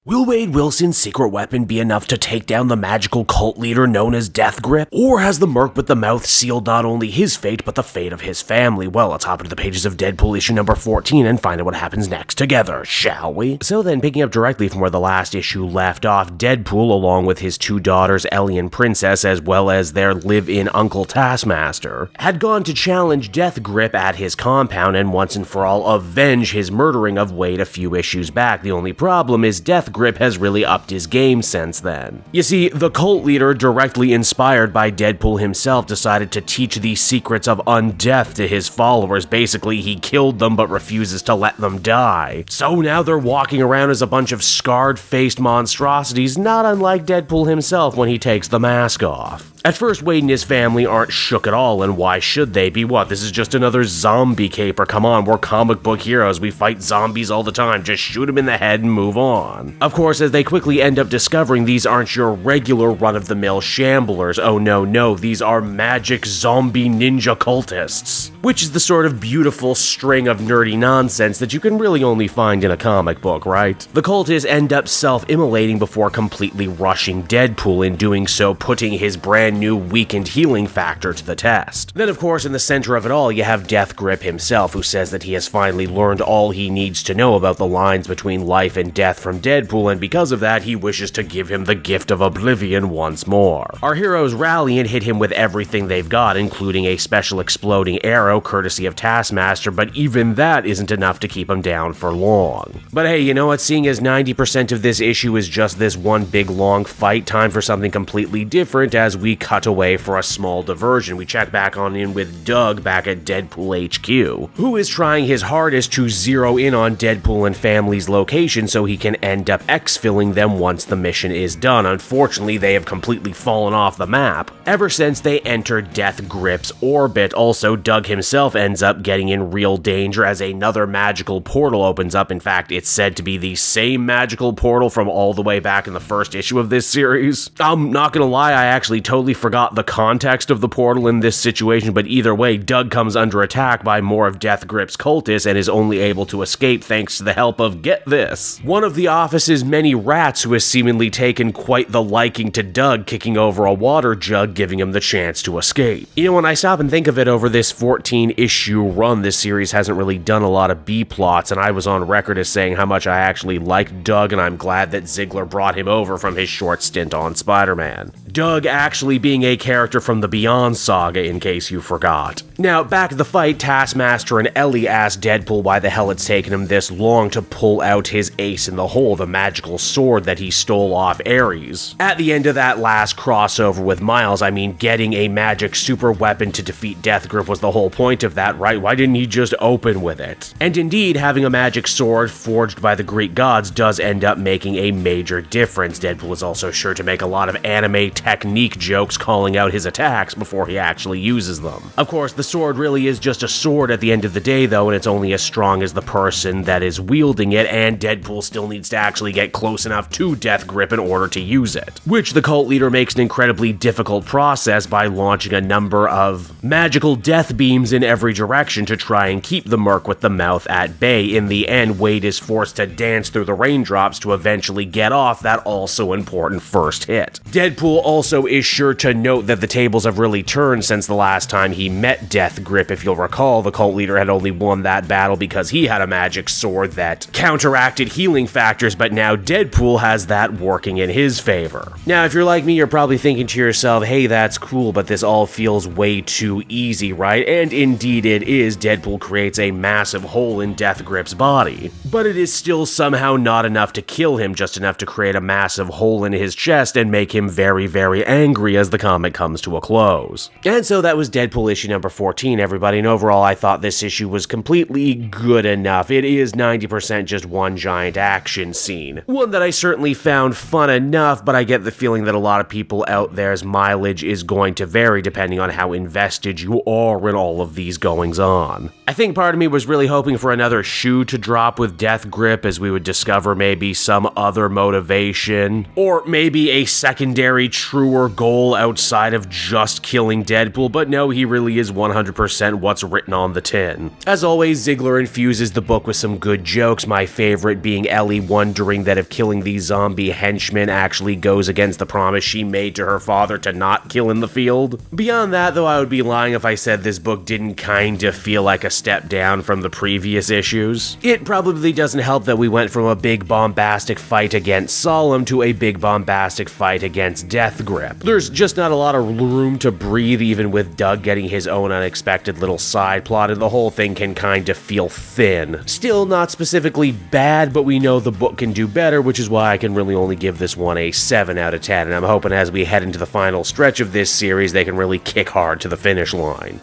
Will Wade Wilson's secret weapon be enough to take down the magical cult leader known as Death Grip? Or has the Merc with the Mouth sealed not only his fate, but the fate of his family? Well, let's hop into the pages of Deadpool issue number 14 and find out what happens next together, shall we? So then, picking up directly from where the last issue left off, Deadpool, along with his two daughters, Ellie and Princess, as well as their live-in uncle Taskmaster, had gone to challenge Death Grip at his compound and once and for all avenge his murdering of Wade a few issues back. The only problem is Death Grip has really upped his game since then. You see, the cult leader, directly inspired by Deadpool himself, decided to teach the secrets of undeath to his followers. Basically, he killed them but refuses to let them die. So now they're walking around as a bunch of scarred-faced monstrosities, not unlike Deadpool himself when he takes the mask off. At first, Wade and his family aren't shook at all, and why should they be? What, this is just another zombie caper? Come on, we're comic book heroes, we fight zombies all the time, just shoot them in the head and move on. Of course, as they quickly end up discovering, these aren't your regular run-of-the-mill shamblers. Oh no, these are magic zombie ninja cultists. Which is the sort of beautiful string of nerdy nonsense that you can really only find in a comic book, right? The cultists end up self-immolating before completely rushing Deadpool, in doing so putting his brand new weakened healing factor to the test. Then of course in the center of it all you have Death Grip himself, who says that he has finally learned all he needs to know about the lines between life and death from Deadpool, and because of that he wishes to give him the gift of oblivion once more. Our heroes rally and hit him with everything they've got, including a special exploding arrow courtesy of Taskmaster, but even that isn't enough to keep him down for long. But hey, you know what, seeing as 90% of this issue is just this one big long fight, time for something completely different as we cut away for a small diversion. We check back on in with Doug back at Deadpool HQ, who is trying his hardest to zero in on Deadpool and family's location so he can end up exfilling them once the mission is done. Unfortunately, they have completely fallen off the map ever since they entered Death Grip's orbit. Also, Doug himself ends up getting in real danger as another magical portal opens up. In fact, it's said to be the same magical portal from all the way back in the first issue of this series. I'm not gonna lie, I actually totally forgot the context of the portal in this situation, but either way, Doug comes under attack by more of Death Grip's cultists and is only able to escape thanks to the help of, get this, one of the office's many rats who has seemingly taken quite the liking to Doug, kicking over a water jug, giving him the chance to escape. You know, when I stop and think of it, over this 14-issue run, this series hasn't really done a lot of B-plots, and I was on record as saying how much I actually liked Doug, and I'm glad that Ziegler brought him over from his short stint on Spider-Man. Doug actually being a character from the Beyond saga, in case you forgot. Now, back at the fight, Taskmaster and Ellie ask Deadpool why the hell it's taken him this long to pull out his ace in the hole, the magical sword that he stole off Ares. At the end of that last crossover with Miles, I mean, getting a magic super weapon to defeat Death Grip was the whole point of that, right? Why didn't he just open with it? And indeed, having a magic sword forged by the Greek gods does end up making a major difference. Deadpool is also sure to make a lot of anime technique jokes calling out his attacks before he actually uses them. Of course, the sword really is just a sword at the end of the day though, and it's only as strong as the person that is wielding it, and Deadpool still needs to actually get close enough to Death Grip in order to use it, which the cult leader makes an incredibly difficult process by launching a number of magical death beams in every direction to try and keep the Merc with the Mouth at bay. In the end, Wade is forced to dance through the raindrops to eventually get off that also important first hit. Deadpool also is sure to note that the tables have really turned since the last time he met Death Grip. If you'll recall, the cult leader had only won that battle because he had a magic sword that counteracted healing factors, but now Deadpool has that working in his favor. Now, if you're like me, you're probably thinking to yourself, hey, that's cool, but this all feels way too easy, right? And indeed it is. Deadpool creates a massive hole in Death Grip's body, but it is still somehow not enough to kill him, just enough to create a massive hole in his chest and make him very, very angry as the comic comes to a close. And so that was Deadpool issue number 14, everybody, and overall I thought this issue was completely good enough. It is 90% just one giant action scene. One that I certainly found fun enough, but I get the feeling that a lot of people out there's mileage is going to vary depending on how invested you are in all of these goings-on. I think part of me was really hoping for another shoe to drop with Death Grip as we would discover maybe some other motivation, or maybe a secondary truer goal outside of just killing Deadpool, but no, he really is 100% what's written on the tin. As always, Ziegler infuses the book with some good jokes, my favorite being Ellie wondering that if killing these zombie henchmen actually goes against the promise she made to her father to not kill in the field. Beyond that, though, I would be lying if I said this book didn't kinda feel like a step down from the previous issues. It probably doesn't help that we went from a big bombastic fight against Solemn to a big bombastic fight against Death Grip. There's just not a lot of room to breathe, even with Doug getting his own unexpected little side plot, and the whole thing can kinda feel thin. Still not specifically bad, but we know the book can do better, which is why I can really only give this one a 7 out of 10, and I'm hoping as we head into the final stretch of this series, they can really kick hard to the finish line.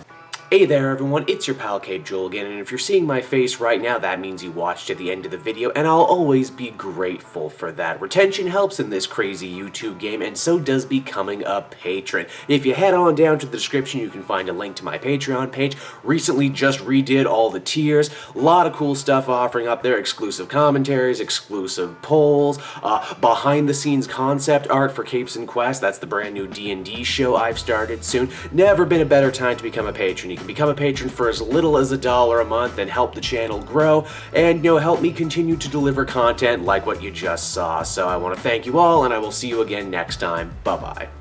Hey there everyone, it's your pal Cape Joel again, and if you're seeing my face right now, that means you watched to the end of the video, and I'll always be grateful for that. Retention helps in this crazy YouTube game, and so does becoming a patron. If you head on down to the description, you can find a link to my Patreon page. Recently just redid all the tiers, a lot of cool stuff offering up there, exclusive commentaries, exclusive polls, behind the scenes concept art for Capes and Quest, that's the brand new D&D show I've started soon. Never been a better time to become a patron. You can become a patron for as little as $1 a month and help the channel grow and, help me continue to deliver content like what you just saw. So I want to thank you all, and I will see you again next time. Bye-bye.